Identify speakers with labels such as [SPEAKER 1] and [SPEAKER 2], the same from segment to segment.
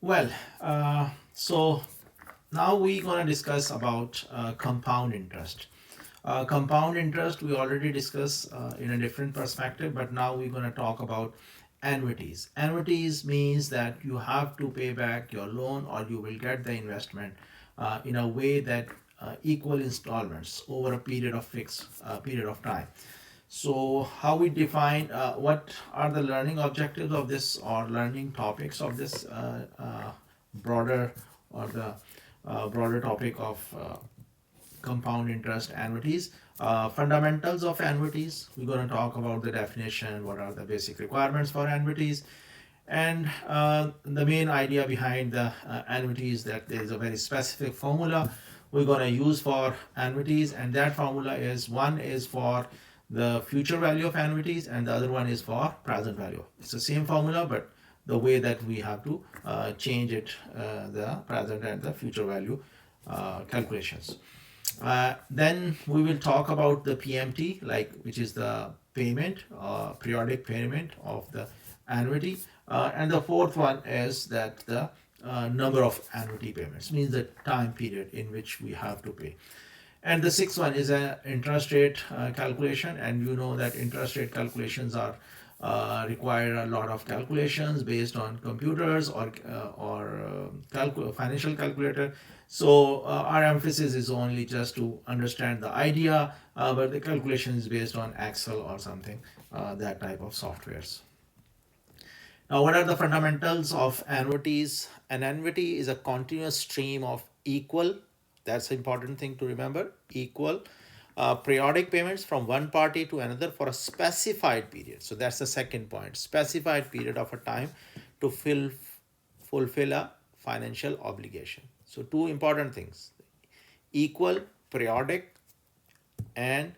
[SPEAKER 1] Well, so now we're going to discuss about compound interest. Compound interest we already discussed in a different perspective, but now we're going to talk about annuities. Annuities means that you have to pay back your loan or you will get the investment in a way that equal installments over a period of fixed period of time. So how we define what are the learning objectives of this or learning topics of this broader or the broader topic of compound interest annuities. Fundamentals of annuities. We're going to talk about the definition, what are the basic requirements for annuities, and the main idea behind the annuity is that there is a very specific formula we're going to use for annuities, and that formula is one is for the future value of annuities, and the other one is for present value. It's the same formula, but the way that we have to change it, the present and the future value calculations. Then we will talk about the PMT, like which is the payment, periodic payment of the annuity, and the fourth one is that the number of annuity payments means the time period in which we have to pay. And the sixth one is an interest rate calculation, and you know that interest rate calculations are require a lot of calculations based on computers or financial calculator. So our emphasis is only just to understand the idea, but the calculation is based on Excel or something, that type of softwares. Now, what are the fundamentals of annuities? An annuity is a continuous stream of equal, that's an important thing to remember, equal periodic payments from one party to another for a specified period. So that's the second point, specified period of a time to fulfill a financial obligation. So two important things, equal, periodic, and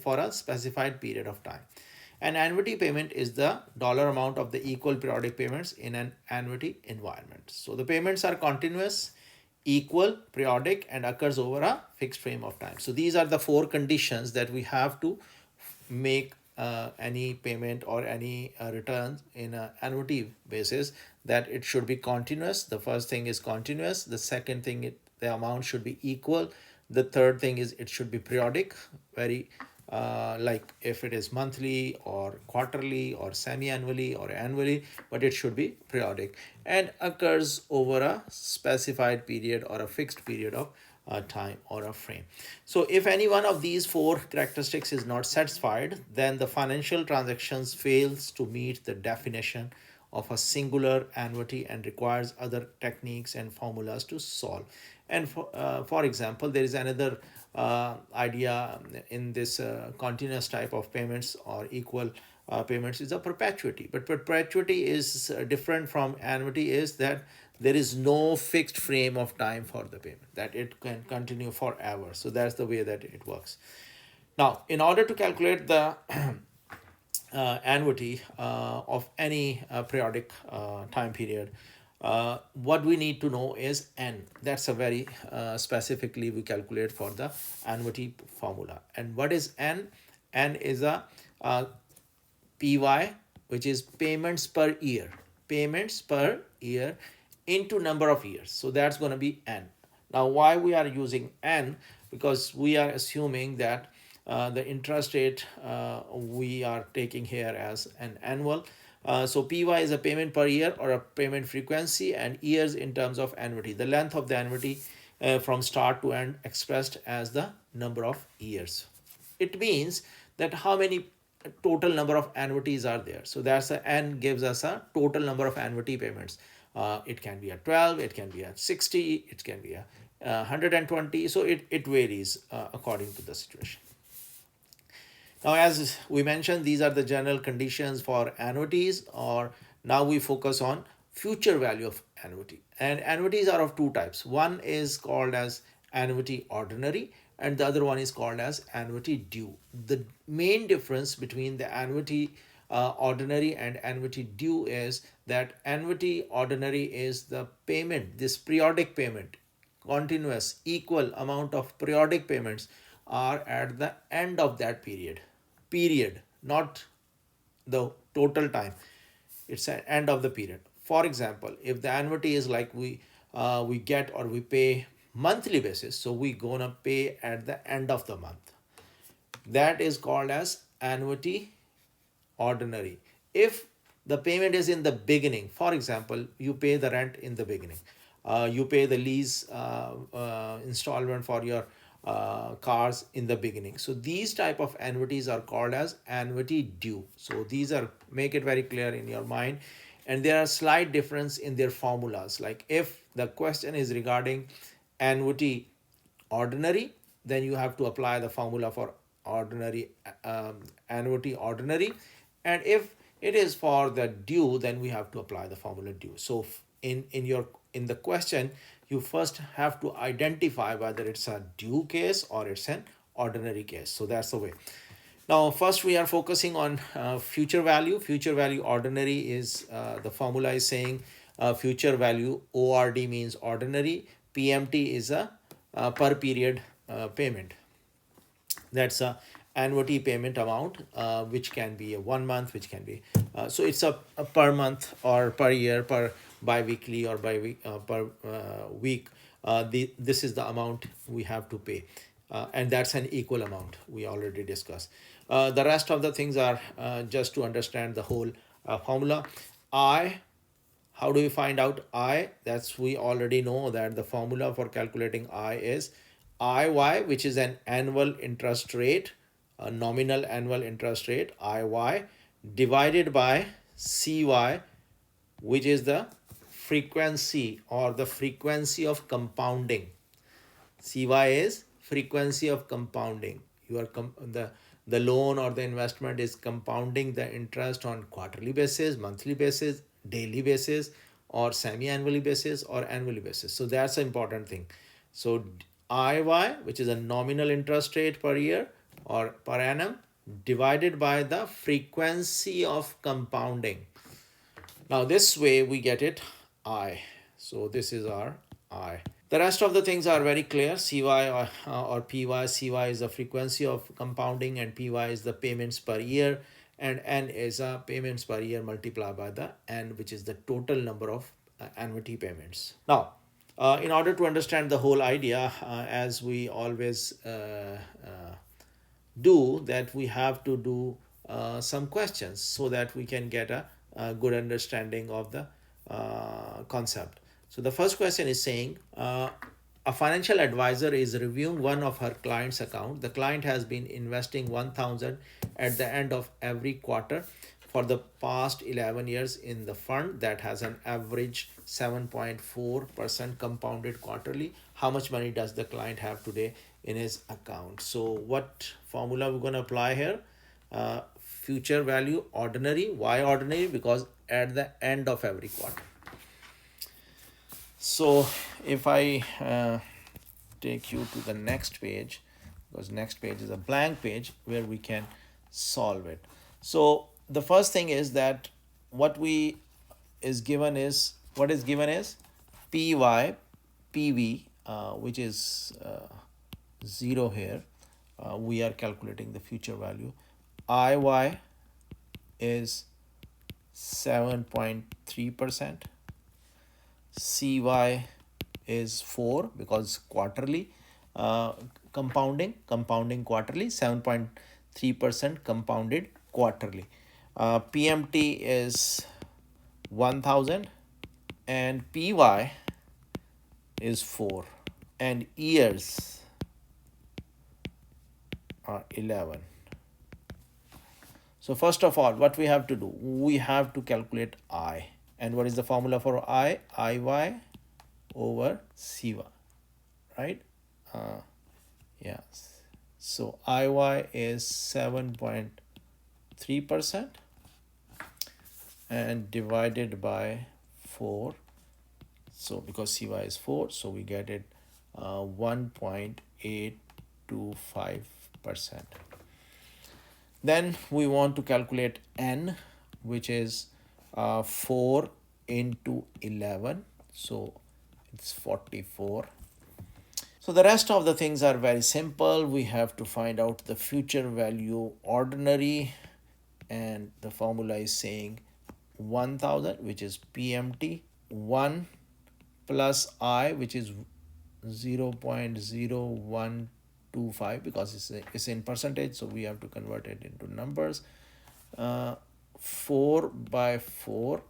[SPEAKER 1] for a specified period of time. An annuity payment is the dollar amount of the equal periodic payments in an annuity environment. So the payments are continuous, equal, periodic, and occurs over a fixed frame of time. So these are the four conditions that we have to make any payment or any returns in an annuity basis, that it should be continuous. The first thing is continuous. The second thing, the amount should be equal. The third thing is it should be periodic, very like if it is monthly or quarterly or semi-annually or annually, but it should be periodic and occurs over a specified period or a fixed period of time or a frame. So if any one of these four characteristics is not satisfied, then the financial transactions fails to meet the definition of a singular annuity and requires other techniques and formulas to solve. And for example, there is another idea in this continuous type of payments or equal payments is a perpetuity. But perpetuity is different from annuity, is that there is no fixed frame of time for the payment, that it can continue forever. So that's the way that it works. Now, in order to calculate the annuity of any periodic time period, what we need to know is n. That's a very specifically we calculate for the annuity formula. And what is n? N is a PY, which is payments per year. Payments per year into number of years. So that's going to be n. Now, why we are using n? Because we are assuming that the interest rate we are taking here as an annual. So PY is a payment per year or a payment frequency, and years in terms of annuity, the length of the annuity from start to end expressed as the number of years. It means that how many total number of annuities are there. So that's a n gives us a total number of annuity payments. It can be a 12, it can be a 60, it can be a 120. So it varies according to the situation. Now, as we mentioned, these are the general conditions for annuities, or now we focus on future value of annuity. And annuities are of two types. One is called as annuity ordinary, and the other one is called as annuity due. The main difference between the annuity ordinary and annuity due is that annuity ordinary is the payment, this periodic payment, continuous equal amount of periodic payments are at the end of that period, not the total time. It's at end of the period. For example, if the annuity is like we get or we pay monthly basis, so we gonna pay at the end of the month. That is called as annuity ordinary. If the payment is in the beginning, for example, you pay the rent in the beginning, you pay the lease installment for your cars in the beginning. So these type of annuities are called as annuity due. So these are, make it very clear in your mind. And there are slight difference in their formulas. Like if the question is regarding annuity ordinary, then you have to apply the formula for ordinary, annuity ordinary. And if it is for the due, then we have to apply the formula due. So in the question, you first have to identify whether it's a due case or it's an ordinary case. So that's the way. Now, first we are focusing on future value. Future value ordinary is, the formula is saying future value ORD means ordinary. PMT is a per period payment. That's a annuity payment amount, which can be a 1 month, which can be so it's a per month or per year, per bi-weekly or by week, per week. This is the amount we have to pay, and that's an equal amount we already discussed. The rest of the things are just to understand the whole formula. I How do we find out I? That's, we already know that the formula for calculating I is IY, which is an annual interest rate, a nominal annual interest rate, IY, divided by CY, which is the frequency or the frequency of compounding. CY is frequency of compounding. You are the loan or the investment is compounding the interest on quarterly basis, monthly basis, daily basis, or semi-annually basis, or annually basis. So that's an important thing. So IY, which is a nominal interest rate per year or per annum, divided by the frequency of compounding. Now this way we get it I. So this is our I. The rest of the things are very clear. CY or PY. CY is the frequency of compounding, and PY is the payments per year, and N is payments per year multiplied by the N, which is the total number of annuity payments. Now, in order to understand the whole idea, as we always do, that we have to do some questions so that we can get a good understanding of the concept. So the first question is saying, a financial advisor is reviewing one of her client's account. The client has been investing 1000 at the end of every quarter for the past 11 years in the fund that has an average 7.4% compounded quarterly. How much money does the client have today in his account? So what formula we're going to apply here? Future value ordinary. Why ordinary? Because at the end of every quarter. So if I take you to the next page, because next page is a blank page where we can solve it. So the first thing is that what is given is PY, PV, which is 0 here. We are calculating the future value. IY is 7.3%. CY is 4 because quarterly compounding quarterly, 7.3% compounded quarterly. PMT is 1000 and PY is 4, and years are 11. So first of all, what we have to do, we have to calculate I. And what is the formula for I? IY over CY, right? Yes. So IY is 7.3% and divided by 4. So because CY is 4, so we get it 1.825%. Then we want to calculate N, which is 4 into 11, so it's 44. So the rest of the things are very simple. We have to find out the future value ordinary, and the formula is saying 1000, which is PMT, 1 plus I, which is 0.0125, because it's in percentage, so we have to convert it into numbers. uh, 4 by 4,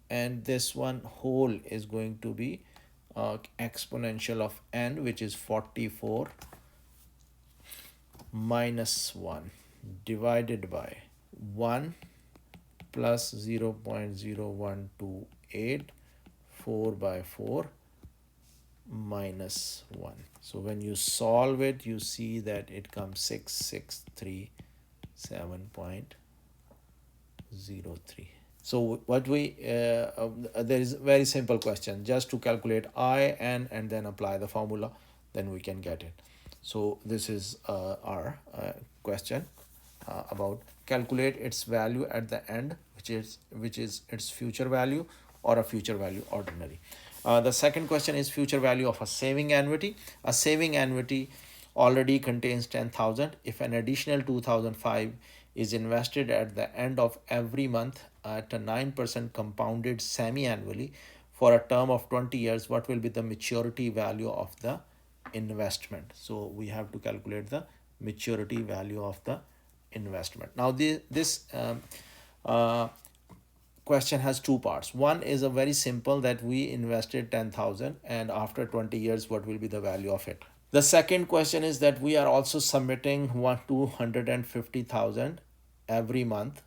[SPEAKER 1] and this one whole is going to be exponential of n, which is 44 minus 1 divided by 1 plus 0.0128, 4 by 4 minus 1. So when you solve it, you see that it comes 6637.03. So what we there is a very simple question, just to calculate I, N, and then apply the formula, then we can get it. So this is our question about calculate its value at the end, which is its future value or a future value ordinary. The second question is future value of a saving annuity. A saving annuity already contains 10,000. If an additional 2005 is invested at the end of every month at a 9% compounded semi-annually for a term of 20 years, what will be the maturity value of the investment? So we have to calculate the maturity value of the investment. Now this uh, question has two parts. One is a very simple, that we invested 10,000 and after 20 years what will be the value of it. The second question is that we are also submitting 250,000 every month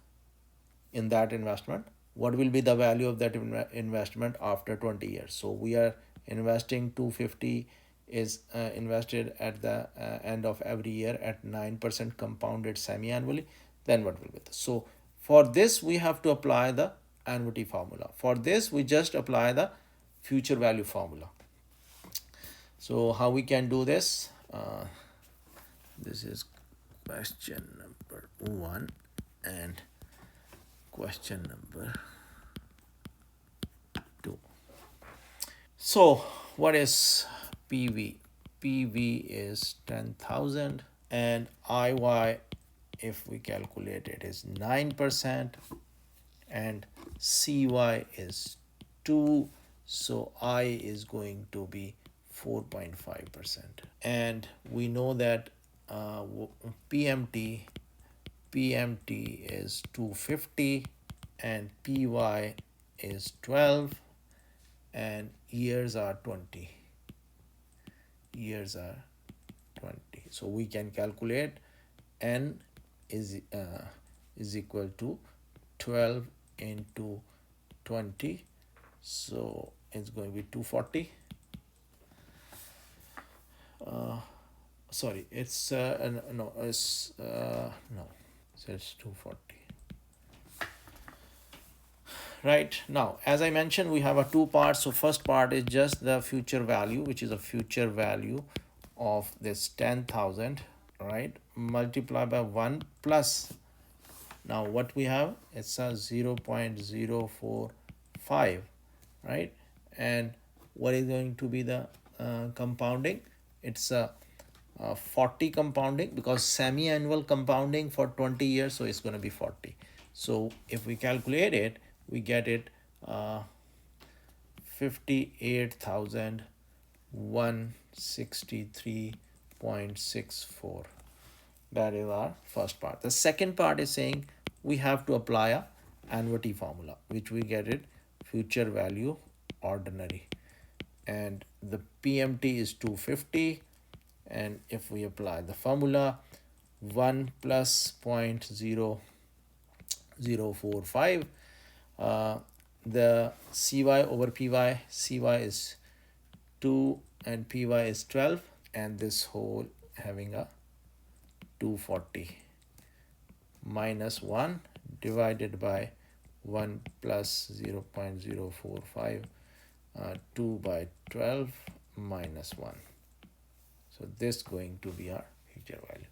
[SPEAKER 1] in that investment. What will be the value of that investment after 20 years? So we are investing 250 is invested at the end of every year at 9% compounded semi-annually. Then what will be this? So for this we have to apply the annuity formula. For this we just apply the future value formula. So how we can do this? This is question number 1 and question number 2. So what is PV? PV is 10,000 and IY, if we calculate it, is 9% and CY is 2, so I is going to be 4.5%. And we know that PMT is 250 and PY is 12 and years are 20. Years are 20. So we can calculate N is equal to 12 into 20. So it's going to be 240. Sorry, it's no, it's no, so it's 240. Right, now as I mentioned, we have a two parts. So first part is just the future value, which is a future value of this 10,000, right, multiply by 1 plus, now what we have, it's a 0.045, right, and what is going to be the compounding? It's a 40 compounding, because semi-annual compounding for 20 years, so it's going to be 40. So if we calculate it, we get it 58,163.64. That is our first part. The second part is saying we have to apply a annuity formula, which we get it future value ordinary, and the PMT is 250, and if we apply the formula 1 plus 0.0045, the CY over PY, CY is 2 and PY is 12, and this whole having a 240 minus 1 divided by 1 plus 0.045, 2 by 12 minus 1. So this going to be our future value.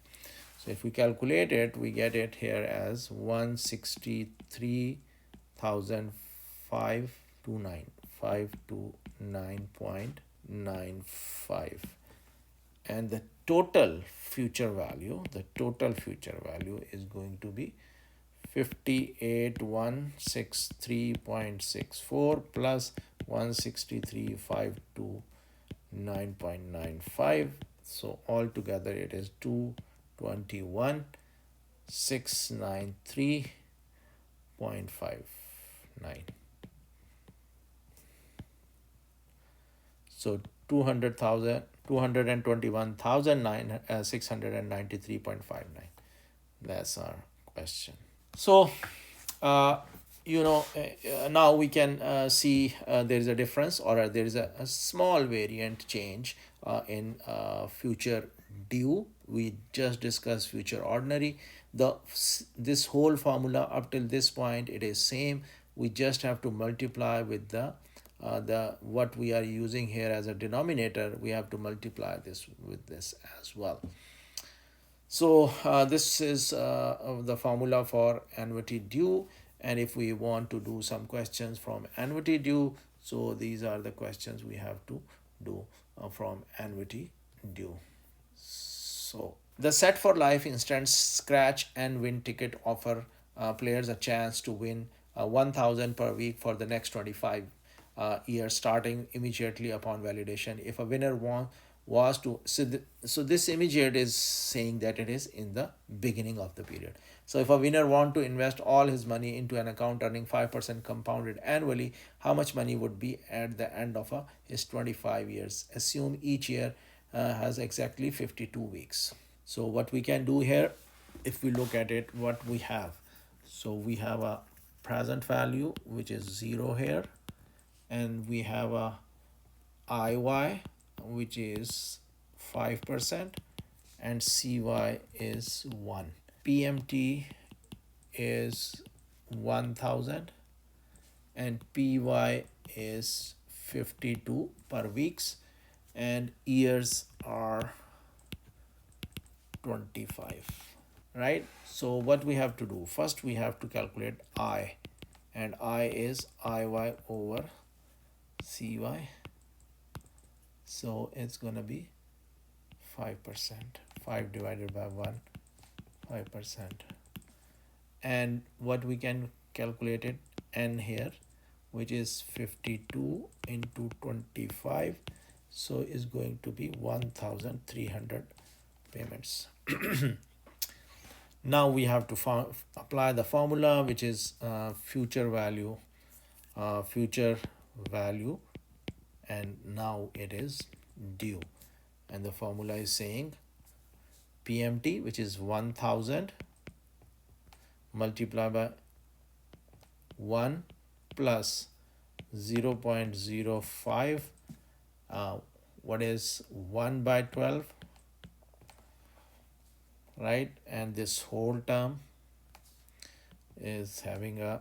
[SPEAKER 1] So if we calculate it, we get it here as 163,529.95, and the total future value is going to be 58163.64 plus 163,529.95. So altogether it is 221,693.59. So 200,000, 693.59. That's our question. So, uh, now we can see there is a difference, or there is a small variant change in future due. We just discussed future ordinary. This whole formula up till this point it is same. We just have to multiply with the what we are using here as a denominator. We have to multiply this with this as well. So this is the formula for annuity due, and if we want to do some questions from annuity due, so these are the questions we have to do from annuity due. So the set for life instant scratch and win ticket offer players a chance to win 1,000 per week for the next 25 years starting immediately upon validation. If a winner was to so this immediate is saying that it is in the beginning of the period. So if a winner want to invest all his money into an account earning 5% compounded annually, how much money would be at the end of his 25 years? Assume each year has exactly 52 weeks. So what we can do here, if we look at it, what we have. So we have a present value which is 0 here, and we have a IY which is 5%, and CY is 1. PMT is 1000, and PY is 52 per weeks, and years are 25, right? So what we have to do, first we have to calculate I, and I is IY over CY. So it's gonna be 5%. 5 divided by 1, 5%. And what we can calculate it, N here, which is 52 into 25, so is going to be 1,300 payments. Now we have to apply the formula, which is future value, and now it is due, and the formula is saying PMT, which is 1000 multiplied by 1 plus 0.05, what is 1 by 12, right? And this whole term is having a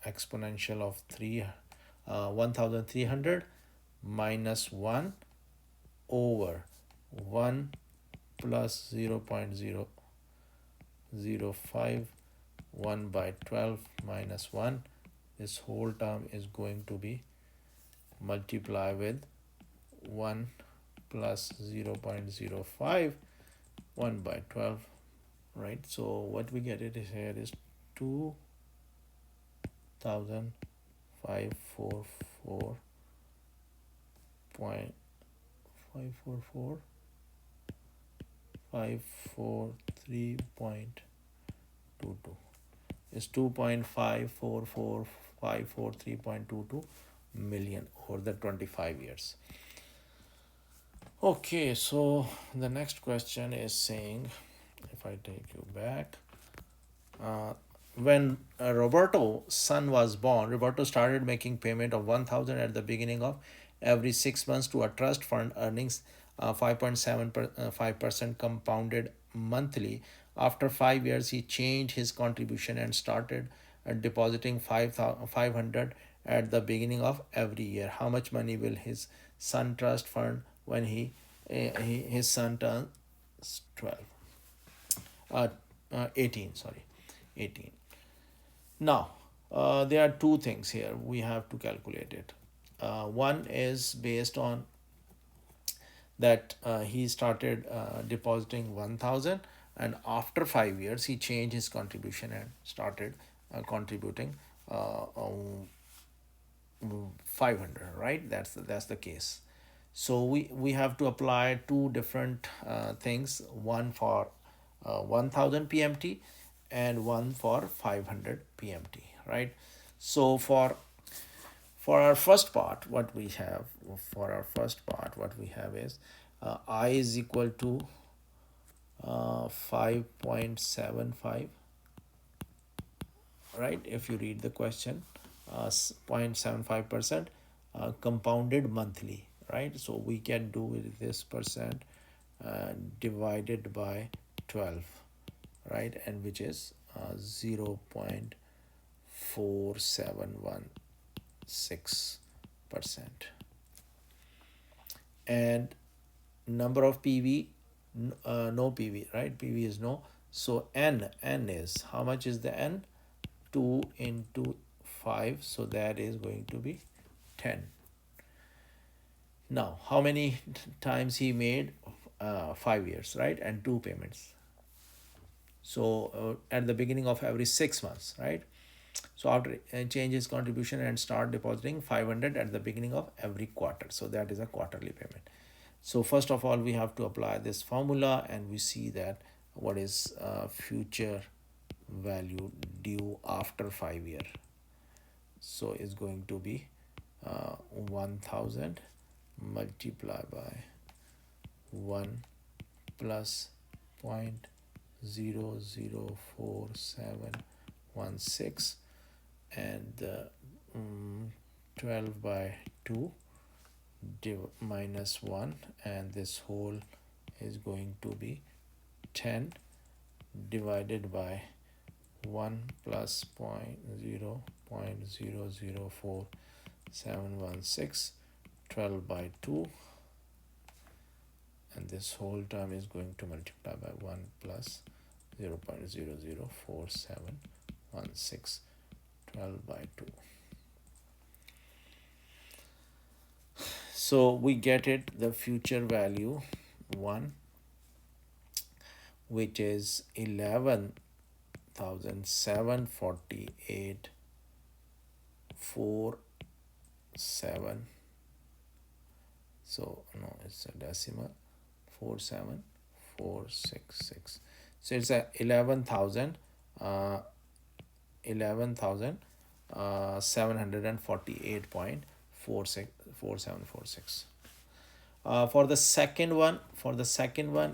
[SPEAKER 1] exponential of 1300 minus 1 over 1 plus 0.005, 1 by 12 minus 1. This whole term is going to be multiplied with 1 plus 0.05, 1 by 12, right? So what we get it is here is 2,544.544 543.22 is 2.544,543.22 million over the 25 years. Okay, so the next question is saying, if I take you back, when Roberto's son was born, Roberto started making payment of 1,000 at the beginning of every 6 months to a trust fund earning 5.75% compounded monthly. After 5 years, he changed his contribution and started depositing 500 at the beginning of every year. How much money will his son trust fund when his son turns 12? 18, sorry, 18. Now, there are two things here we have to calculate it. One is based on that he started depositing 1,000. and after 5 years he changed his contribution and started contributing uh, um, 500, right? That's the case. So we have to apply two different things, one for 1000 pmt and one for 500 pmt, right? So for our first part what we have, is I is equal to 5.75, right? If you read the question, 0.75% compounded monthly, right? So we can do with this percent divided by 12, right? And which is 0.4716%. And number of PV, no PV, right? PV is no. So n is, how much is the n? 2 into 5, so that is going to be 10. Now how many times he made? 5 years, right? And two payments. So at the beginning of every 6 months, right? So after change his contribution and start depositing 500 at the beginning of every quarter. So that is a quarterly payment. So first of all, we have to apply this formula, and we see that what is future value due after 5 year. So it's going to be 1000 multiplied by 1 plus 0.04716, and 12 by 2 minus 1, and this whole is going to be 10 divided by 1 plus 0.04716, 12 by 2, and this whole term is going to multiply by 1 plus 0.0041716, 12 by 2. So we get it, the future value 1, which is 11,748 47. So no, it's a decimal, 47466. So it's a 11,000 uh, 11,748.4746. For the second one,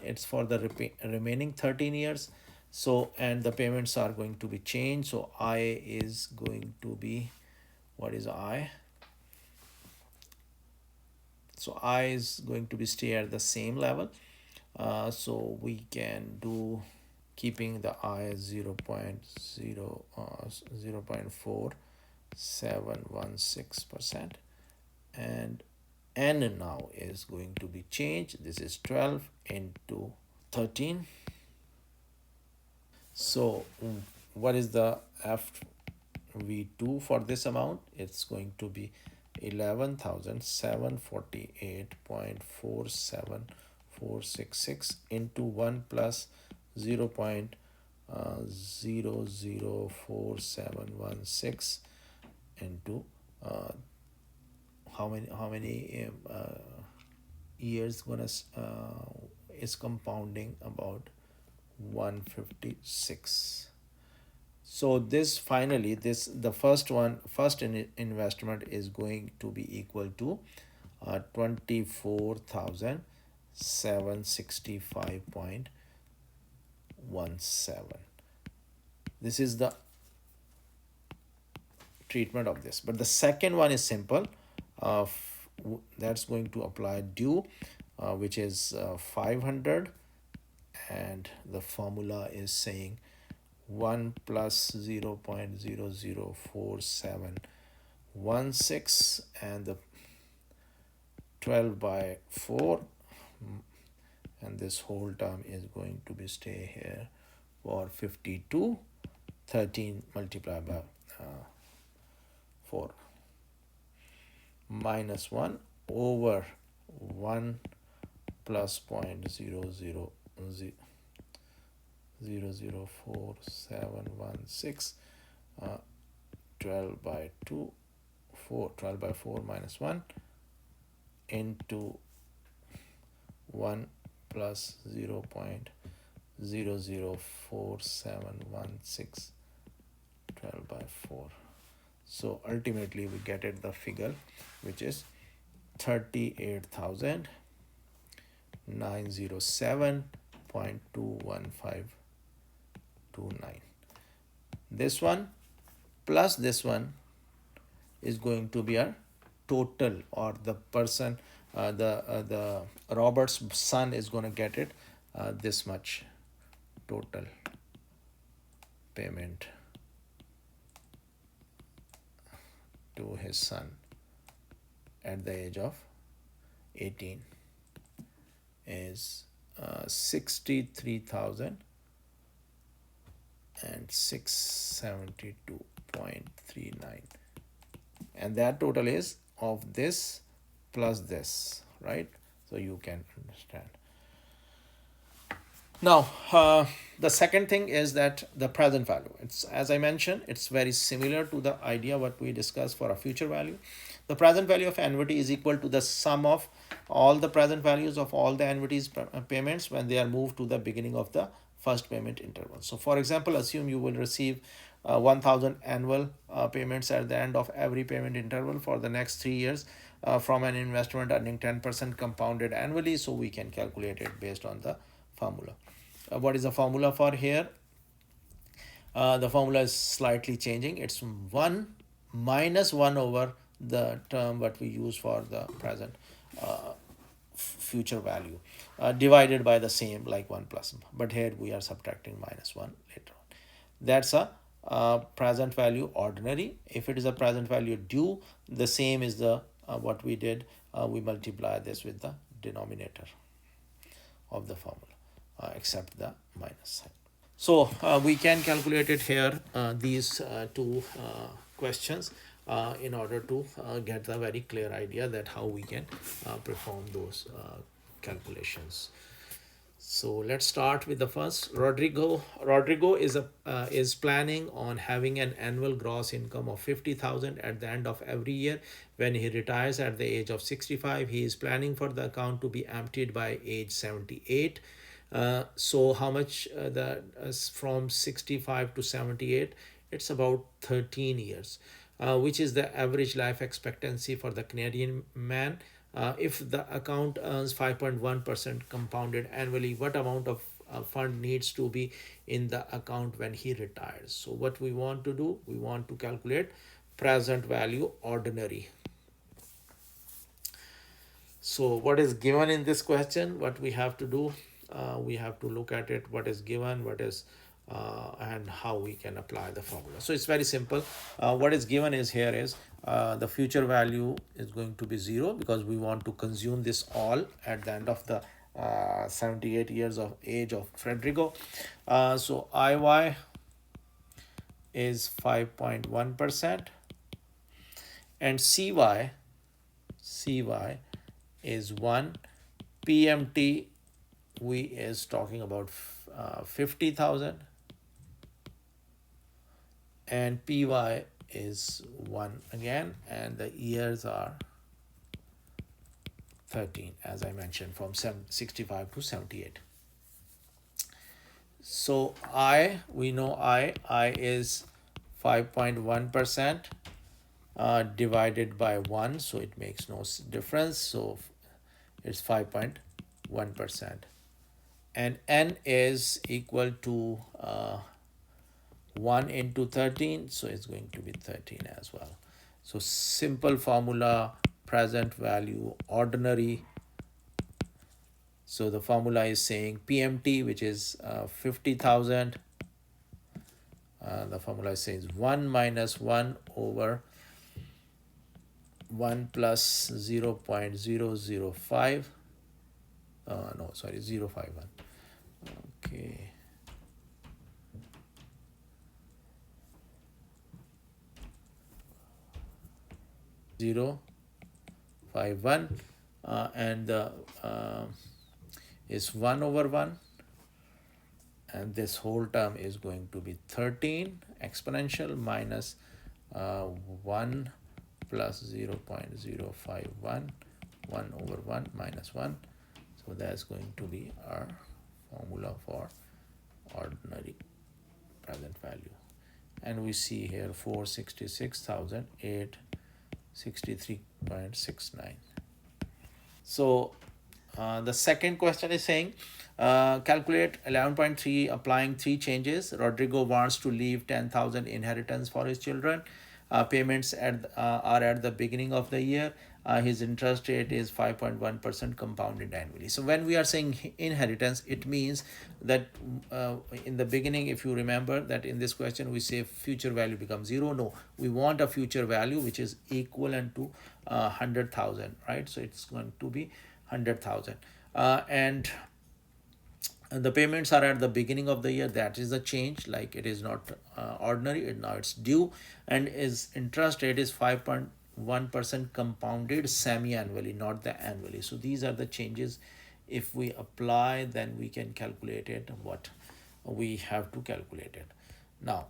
[SPEAKER 1] it's for the remaining 13 years. So and the payments are going to be changed. So I is going to be, what is I? So I is going to be stay at the same level. So we can do, keeping the I as 0.4716%, and n now is going to be changed. This is 12 into 13. So what is the FV2 for this amount? It's going to be 11,748.47466 into 1 plus 0.0041716 into how many years gonna is compounding about 156. So this finally, this the first investment is going to be equal to 24,765.17. This is the treatment of this. But the second one is simple. That's going to apply due, which is 500, and the formula is saying 1 plus 0.0041716, and the 12 by 4, and this whole term is going to be stay here for 52. 13 multiplied by 4 minus 1 over 1 plus 0.000 0.004716, 12 by 2, 4, 12 by 4 minus 1 into 1 plus 0.004716, 12 by 4. So ultimately we get it the figure which is 38,907.21529. This one plus this one is going to be a total, or the person, the Robert's son is going to get it this much total payment to his son at the age of 18 is 63,672.39, and that total is of this plus this, right? So you can understand. Now, the second thing is that the present value. It's, as I mentioned, it's very similar to the idea what we discussed for a future value. The present value of annuity is equal to the sum of all the present values of all the annuities payments when they are moved to the beginning of the first payment interval. So, for example, assume you will receive 1000 annual payments at the end of every payment interval for the next 3 years from an investment earning 10% compounded annually. So, we can calculate it based on the formula. What is the formula for here? The formula is slightly changing. It's 1 minus 1 over the term what we use for the present future value divided by the same, like 1 plus, but here we are subtracting minus 1 later on. That's a present value ordinary. If it is a present value due, the same is the what we did, we multiply this with the denominator of the formula, except the minus sign. So we can calculate it here, these two questions, in order to get the very clear idea that how we can perform those calculations. So let's start with the first. Rodrigo is planning on having an annual gross income of 50,000 at the end of every year. When he retires at the age of 65, he is planning for the account to be emptied by age 78. So how much from 65 to 78? It's about 13 years, which is the average life expectancy for the Canadian man. If the account earns 5.1% compounded annually, what amount of fund needs to be in the account when he retires? So what we want to do, we want to calculate present value ordinary. So what is given in this question, what we have to do, we have to look at it, what is given, what is and how we can apply the formula. So it's very simple. What is given is here is the future value is going to be 0 because we want to consume this all at the end of the 78 years of age of Frederico. So IY is 5.1% and CY is 1. PMT we is talking about 50,000 and PY is 1 again, and the years are 13 as I mentioned, from 65 to 78. So we know I is 5.1% divided by 1, so it makes no difference, so it's 5.1%, and N is equal to 1 into 13, so it's going to be 13 as well. So simple formula, present value ordinary. So the formula is saying PMT, which is 50,000. The formula says 1 minus 1 over 1 plus 0.005. No, sorry, 0.51. Okay. 0.51 and the is 1 over 1, and this whole term is going to be 13 exponential minus 1 plus 0 0.051, 1 over 1 minus 1. So that's going to be our formula for ordinary present value. And we see here 466,863.69. So the second question is saying, calculate 11.3 applying three changes. Rodrigo wants to leave 10,000 inheritance for his children. Payments are at the beginning of the year. His interest rate is 5.1% compounded annually. So when we are saying inheritance, it means that in the beginning, if you remember that in this question we say future value becomes zero. No, we want a future value which is equivalent to 100,000, right? So it's going to be 100,000, and the payments are at the beginning of the year. That is a change, like it is not ordinary, now it's due, and his interest rate is 5.1% compounded semi-annually, not the annually. So these are the changes. If we apply, then we can calculate it, what we have to calculate it. Now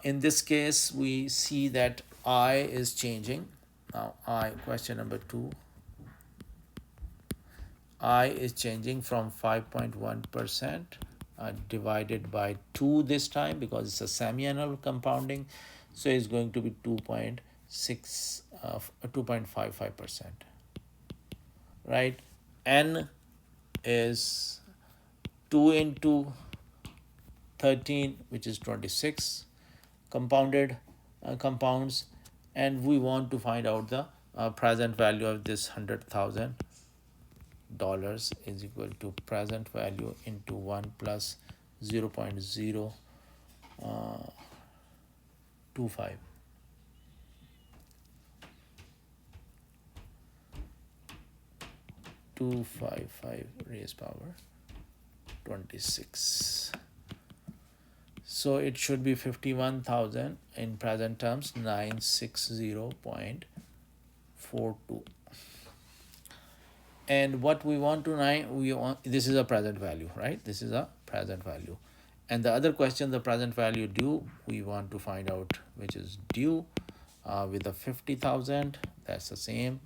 [SPEAKER 1] in this case we see that I is changing. Now I, question number 2, I is changing from 5.1% divided by 2 this time, because it's a semi-annual compounding. So it's going to be 2.55%, right? N is 2 into 13, which is 26 compounded compounds, and we want to find out the present value of this $100,000 is equal to present value into 1 plus 0.025. 255 raised power 26. So it should be 51,000 in present terms, 960.42. And what we want to know, this is a present value, right? This is a present value. And the other question, the present value due, we want to find out which is due with the 50,000. That's the same.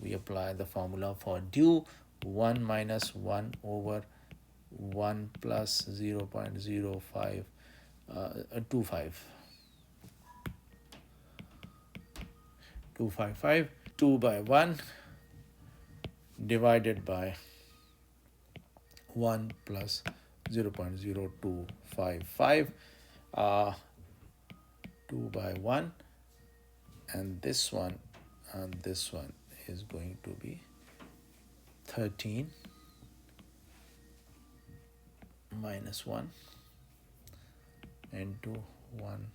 [SPEAKER 1] We apply the formula for due, 1 minus 1 over 1 plus 0.0525. 255, 2 by 1 divided by 1 plus 0.0255, 2 by 1, and this one is going to be 13 minus 1 into 1.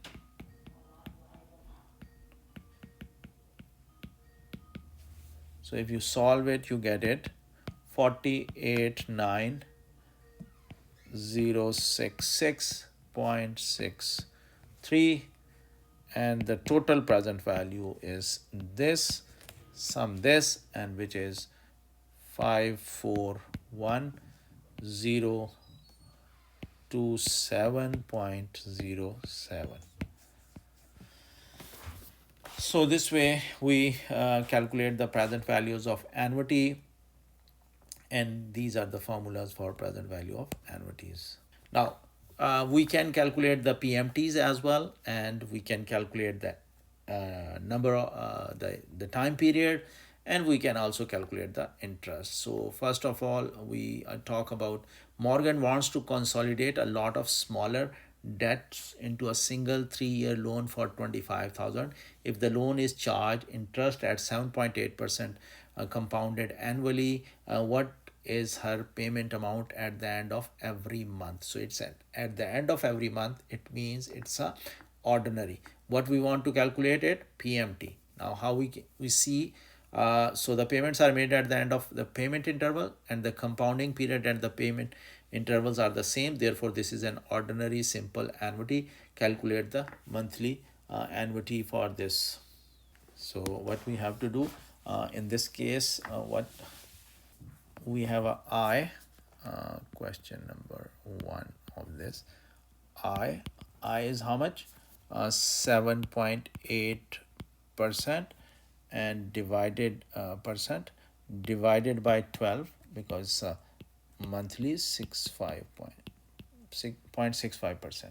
[SPEAKER 1] So if you solve it, you get it 48,9066.63, and the total present value is this, sum this, and which is 541,027.07. So this way we calculate the present values of annuity, and these are the formulas for present value of annuities. Now we can calculate the PMTs as well, and we can calculate the number of the time period, and we can also calculate the interest. So first of all, we talk about Morgan wants to consolidate a lot of smaller debts into a single 3-year loan for 25,000. If the loan is charged interest at 7.8% compounded annually, what is her payment amount at the end of every month? So it's at the end of every month, it means it's a ordinary. What we want to calculate it, PMT. Now how we see, so the payments are made at the end of the payment interval, and the compounding period and the payment intervals are the same. Therefore this is an ordinary simple annuity. Calculate the monthly annuity for this. So what we have to do in this case, what we have a I question number 1 of this. I I is how much? 7.8% and divided by 12 because monthly is 6.65%.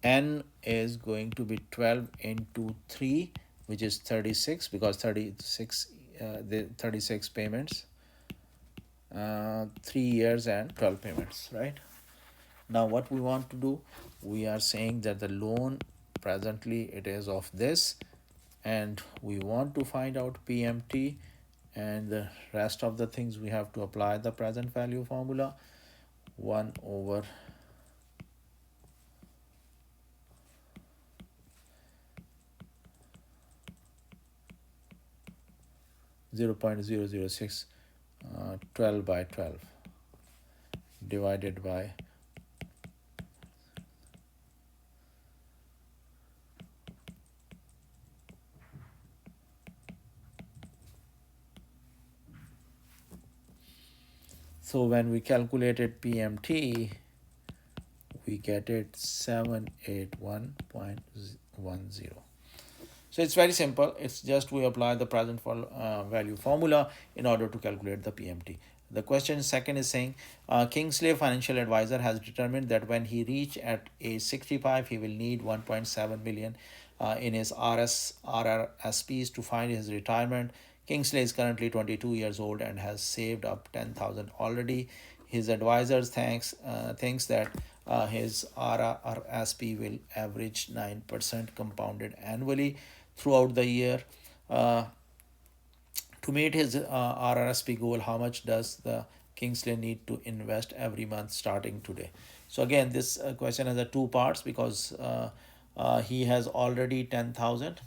[SPEAKER 1] N is going to be 12 into 3, which is 36 because 36 the 36 payments, 3 years and 12 payments, right? Now what we want to do, we are saying that the loan presently it is of this, and we want to find out PMT, and the rest of the things we have to apply the present value formula. 1 over 0.006, 12 by 12 divided by, so when we calculated PMT, we get it 781.10. So it's very simple. It's just we apply the present value formula in order to calculate the PMT. The question second is saying, Kingsley financial advisor has determined that when he reach at age 65, he will need 1.7 million in his RRSPs to find his retirement. Kingsley is currently 22 years old and has saved up 10,000 already. His advisors thinks that his RRSP will average 9% compounded annually throughout the year. To meet his RRSP goal, how much does the Kingsley need to invest every month starting today? So again, this question has a two parts because he has already 10,000.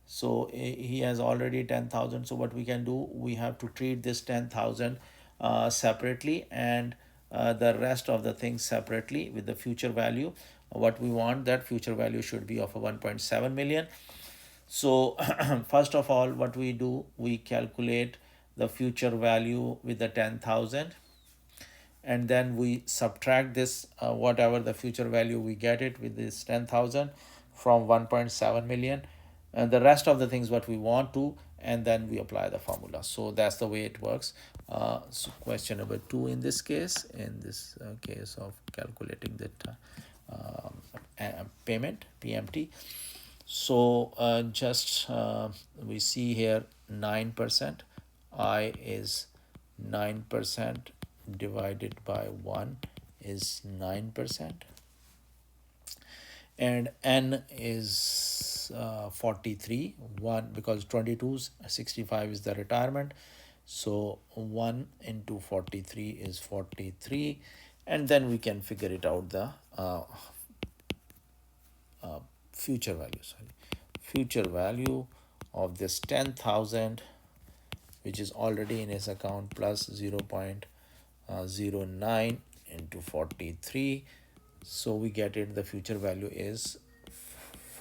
[SPEAKER 1] So he has already 10,000. So what we can do, we have to treat this 10,000 separately, and the rest of the things separately with the future value. What we want, that future value should be of a 1.7 million. So first of all, what we do, we calculate the future value with the 10,000, and then we subtract this whatever the future value we get it with this 10,000 from 1.7 million, and the rest of the things what we want to, and then we apply the formula. So that's the way it works. So question number 2 in this case, case of calculating that payment PMT. So just we see here 9%. I is 9% divided by 1 is 9%, and N is 43, 1 because 22 65 is the retirement, so 1 into 43 is 43, and then we can figure it out the future value, future value of this 10,000, which is already in his account, plus 0.09 into 43. So we get it, the future value is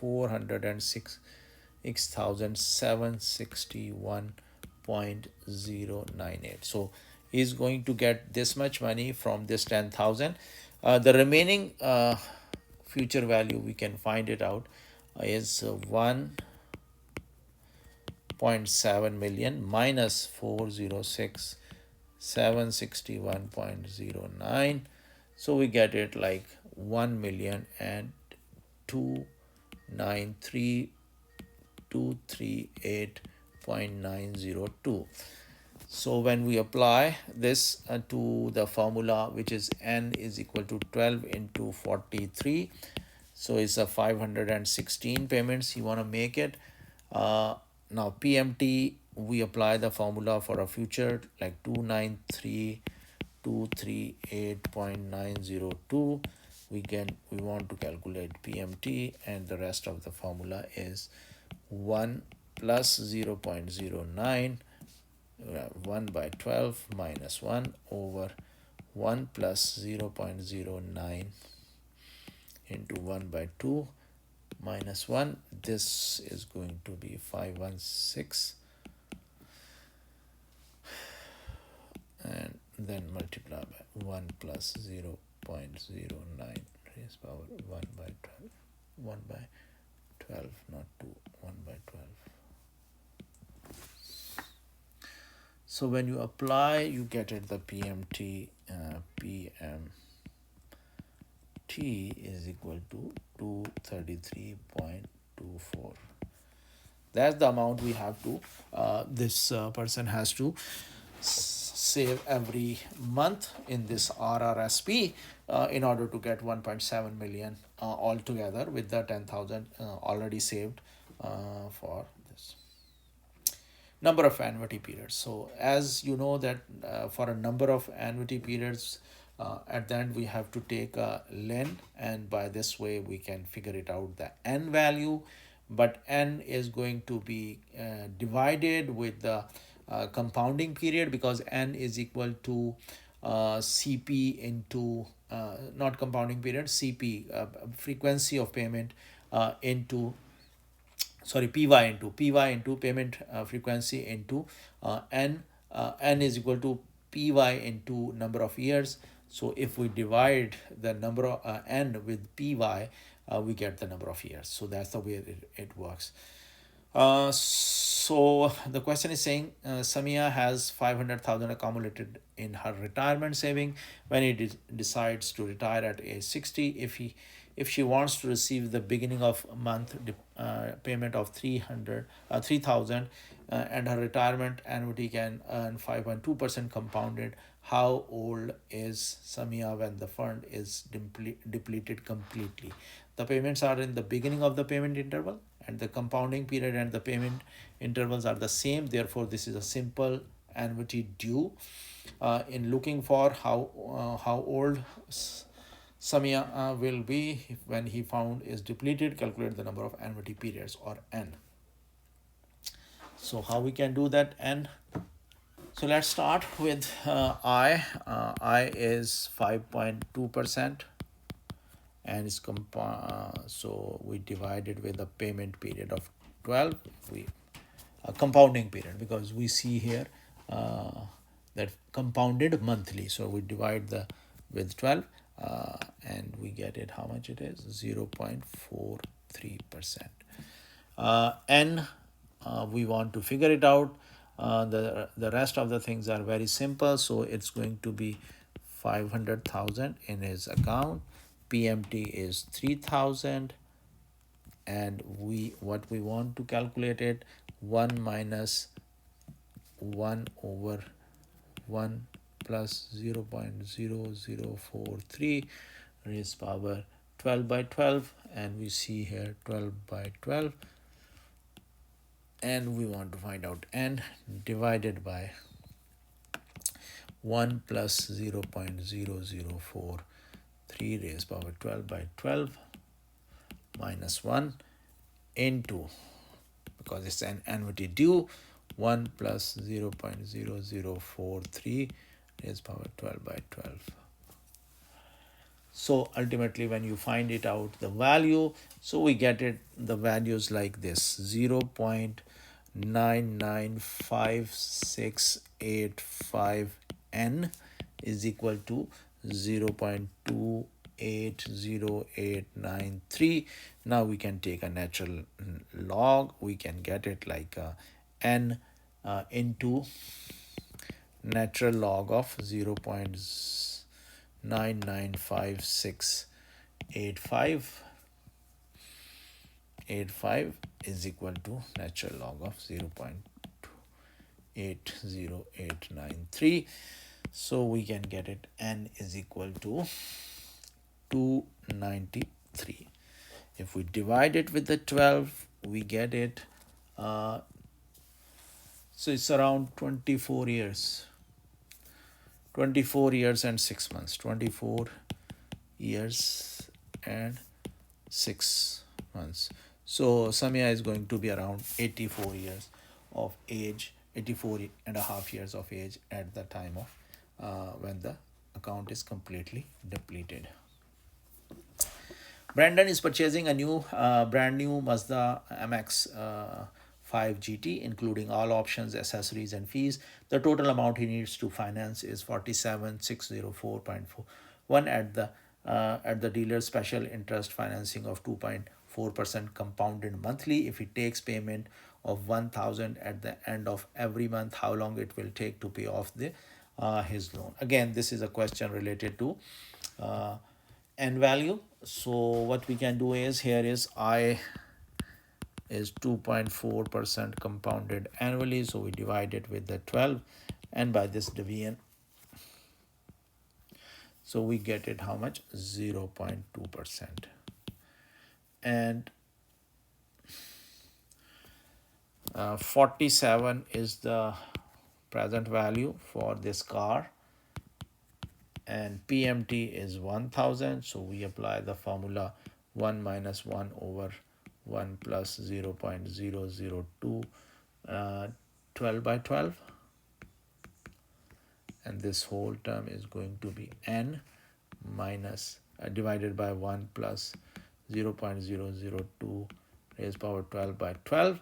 [SPEAKER 1] 406,761.098. So he's going to get this much money from this 10,000. The remaining future value, we can find it out, is 1.7 million minus 406,761.09. So we get it like 1,293,238.902. So when we apply this to the formula, which is N is equal to 12 into 43, so it's a 516 payments you want to make it. Now PMT, we apply the formula for a future like 293,238.902. We want to calculate PMT, and the rest of the formula is 1 plus 0.09, 1 by 12 minus 1 over 1 plus 0.09 into 1 by 2 minus 1. This is going to be 516, and then multiply by 1 plus 0.09 raised power 1 by 12, 1 by 12, not 2, 1 by 12. So when you apply, you get it the PMT is equal to 233.24. That's the amount we have to, this person has to save every month in this RRSP in order to get 1.7 million altogether with the 10,000 already saved for this number of annuity periods. So as you know that for a number of annuity periods, at the end we have to take a len, and by this way we can figure it out the n value, but n is going to be divided with the compounding period, because n is equal to CP into not compounding period, CP, frequency of payment, into sorry py into payment frequency into n is equal to py into number of years. So if we divide the number of n with py, we get the number of years. So that's the way it works. So the question is saying Samia has 500,000 accumulated in her retirement saving when he decides to retire at age 60. If she wants to receive the beginning of month payment of 3,000 and her retirement annuity can earn 5.2% compounded, how old is Samia when the fund is depleted completely? The payments are in the beginning of the payment interval, and the compounding period and the payment intervals are the same. Therefore, this is a simple annuity due. In looking for how old Samia will be when he found is depleted, calculate the number of annuity periods, or n. So how we can do that n? So let's start with I. I is 5.2%, and it's so we divide it with a payment period of 12. We a compounding period, because we see here that compounded monthly, so we divide the with 12, and we get it how much it is, 0.43%. N, we want to figure it out. The rest of the things are very simple, so it's going to be 500,000 in his account. PMT is 3,000, and what we want to calculate it, 1 minus 1 over 1 plus 0.0043 raised power 12 by 12, and we see here 12 by 12, and we want to find out n divided by 1 plus 0.0043 raised power 12 by 12 minus 1 into, because it's an annuity due, 1 plus 0.0043 raised power 12 by 12. So ultimately when you find it out the value, so we get it the values like this, 0.995685 n is equal to 0.280893. Now we can take a natural log. We can get it like n into natural log of 0.995685 is equal to natural log of 0.80893. So we can get it n is equal to 293. If we divide it with the 12, we get it so it's around 24 years and 6 months. 24 years and 6 months. So Samia is going to be around 84 years of age, 84 and a half years of age at the time of when the account is completely depleted. Brandon is purchasing a brand new Mazda MX 5 GT, including all options, accessories, and fees. The total amount he needs to finance is 47,604.41 at the dealer's special interest financing of 2.4% compounded monthly. If he takes payment of 1,000 at the end of every month, how long it will take to pay off the his loan? Again, this is a question related to uh, n value. So what we can do is, here is I is 2.4% compounded annually, so we divide it with the 12 and by this division, so we get it how much? 0.2%. And 47 is the present value for this car, and PMT is 1000, so we apply the formula 1 minus 1 over 1 plus 0.002, 12 by 12, and this whole term is going to be n minus divided by 1 plus 0.002 raised power 12 by 12.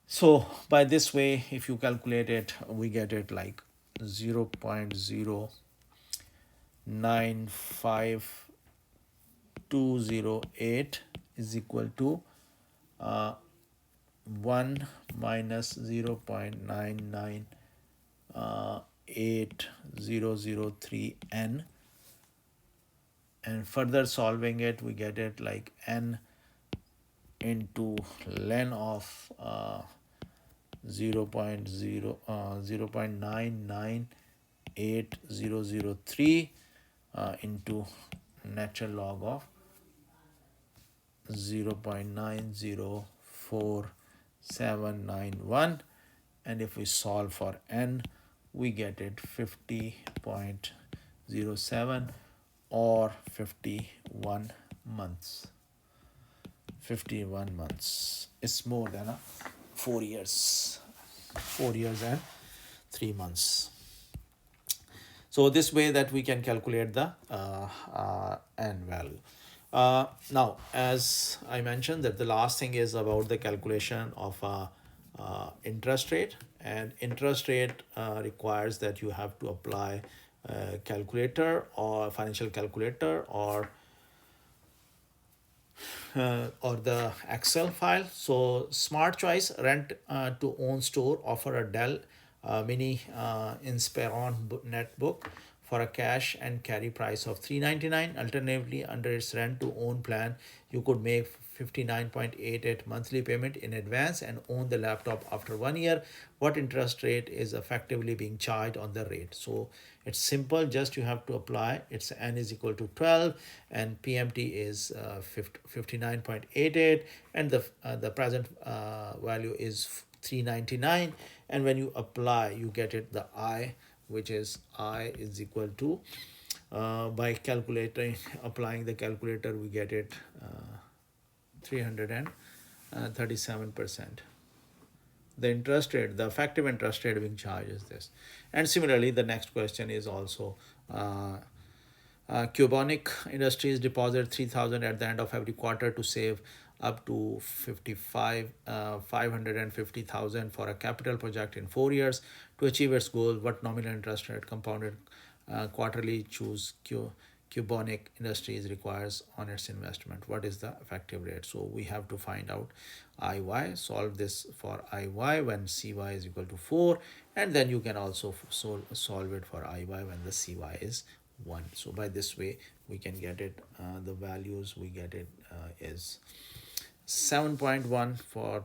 [SPEAKER 1] So by this way, if you calculate it, we get it like 0.095208 is equal to 1 minus 0.998003 n, and further solving it, we get it like n into ln of 0.9980003 into natural log of 0.904791, and if we solve for n, we get it 50.07 or 51 months. 51 months. It's more than 4 years. 4 years and 3 months. So this way that we can calculate the n value. Now, as I mentioned, that the last thing is about the calculation of interest rate, and interest rate requires that you have to apply a calculator or financial calculator or the Excel file. So Smart Choice Rent to Own Store offer a Dell Mini Inspiron netbook for a cash and carry price of $399. Alternatively, under its rent to own plan, you could make 59.88 monthly payment in advance and own the laptop after 1 year. What interest rate is effectively being charged on the rate? So it's simple, just you have to apply. It's n is equal to 12 and PMT is 59.88, and the present value is 399, and when you apply, you get it the I, which is I is equal to by calculating, applying the calculator, we get it 337%. The interest rate, the effective interest rate being charged is this. And similarly, the next question is also Cubonic Industries deposit 3,000 at the end of every quarter to save up to 550,000 for a capital project in 4 years. To achieve its goal, what nominal interest rate compounded quarterly choose Cubonic Industries requires on its investment? What is the effective rate? So we have to find out IY, solve this for IY when CY is equal to 4, and then you can also solve it for IY when the CY is 1. So by this way, we can get it, the values we get it is 7.1 for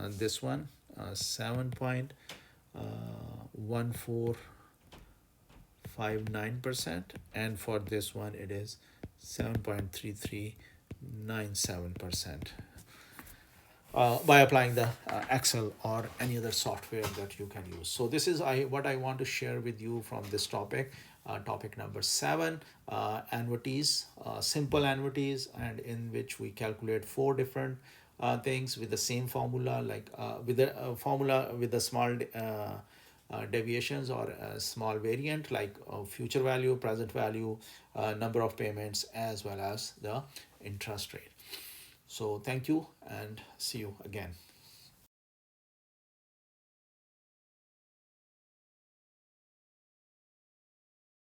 [SPEAKER 1] this one, 7.1459%, and for this one it is 7.3397%. By applying the Excel or any other software that you can use. So this is what I want to share with you from this topic. Topic number 7, annuities, simple annuities, and in which we calculate 4 different things with the same formula, like with a formula with a small deviations or a small variant, like future value, present value, number of payments, as well as the interest rate. So thank you and see you again.